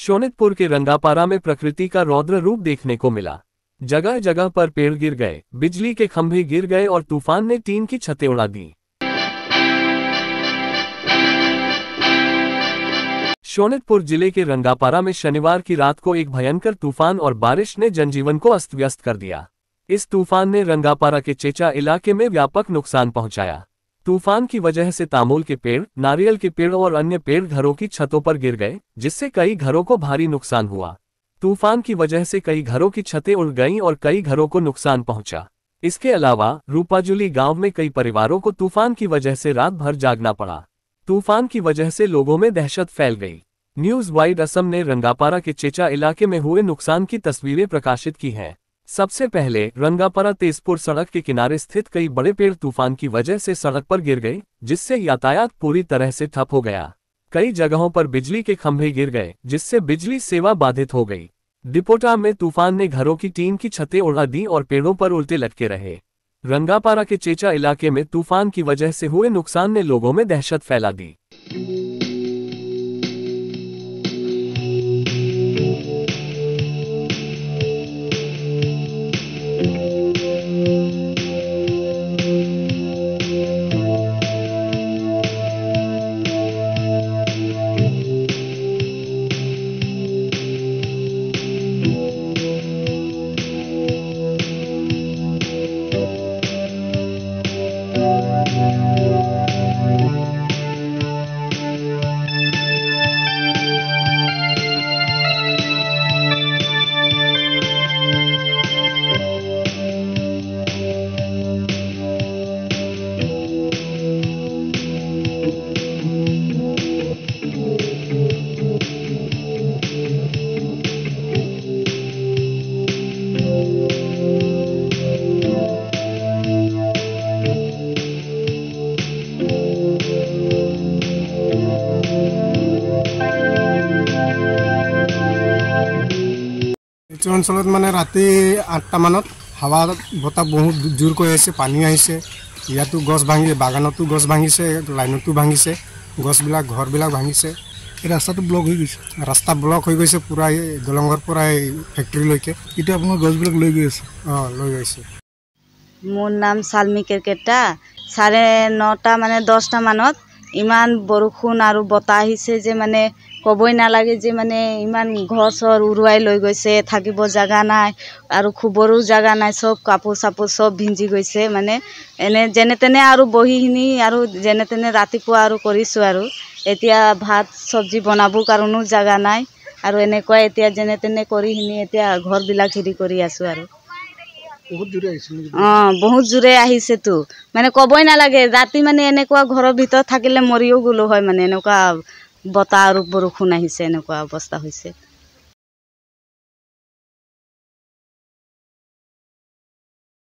शोनितपुर के रंगापारा में प्रकृति का रौद्र रूप देखने को मिला। जगह जगह पर पेड़ गिर गए, बिजली के खंभे गिर गए और तूफान ने टीन की छतें उड़ा दी। शोनितपुर जिले के रंगापारा में शनिवार की रात को एक भयंकर तूफान और बारिश ने जनजीवन को अस्त व्यस्त कर दिया। इस तूफान ने रंगापारा के चेचा इलाके में व्यापक नुकसान पहुंचाया। तूफान की वजह से तामूल के पेड़, नारियल के पेड़ और अन्य पेड़ घरों की छतों पर गिर गए, जिससे कई घरों को भारी नुकसान हुआ। तूफान की वजह से कई घरों की छतें उड़ गईं और कई घरों को नुकसान पहुंचा। इसके अलावा रूपाजुली गांव में कई परिवारों को तूफान की वजह से रात भर जागना पड़ा। तूफान की वजह से लोगों में दहशत फैल गई। न्यूज़ वाइड असम ने रंगापारा के चेचा इलाके में हुए नुकसान की तस्वीरें प्रकाशित की हैं। सबसे पहले रंगापारा तेजपुर सड़क के किनारे स्थित कई बड़े पेड़ तूफान की वजह से सड़क पर गिर गए, जिससे यातायात पूरी तरह से ठप हो गया। कई जगहों पर बिजली के खंभे गिर गए, जिससे बिजली सेवा बाधित हो गई। डिपोटा में तूफान ने घरों की टीन की छतें उड़ा दी और पेड़ों पर उल्टे लटके रहे। रंगापारा के चेचा इलाके में तूफान की वजह से हुए नुकसान ने लोगों में दहशत फैला दी। अंचल माने राति 8टा मानत हावा बता बहुत जोर कर पानी इतो गस भांगी बागानतो गस भांगिसे लाइनतो भांगिसे गसबिल घरबिल भांगिसे रास्ता ब्लक हो गई रास्ता ब्लक हो गई पूरा दलंगर पूरा फैक्ट्री इतना अपना गसबिल लै गई मोर नाम सालमी केरकेटा 9:30 माने 10टा मानत इमान बरखुन और बता जे माने कबई नालागे जे माने इमान घर सर उरुवाई लै गई থাকিব जगह नाई और खुबरो जगह नाई सब कापोर सापोर सब भिंजी गई माने एने जेने तेने और बहिनी और जेने तेने रातिपुआ और करिसो और एतिया भात सब्जी बनाबो कारणो जगह नाई और एनेकुआ एतिया जेने तेने करिहिनी एतिया घर बिला खिरी करी आसो और बहुत जोरे आहिसे तो माने कबई नालागे राति माने एनेकुआ घर भीतर থাকিলে मरियो गलो है माने एनेकुआ बता और बरखुन आहिसे एनेकुआ अवस्था होइसे।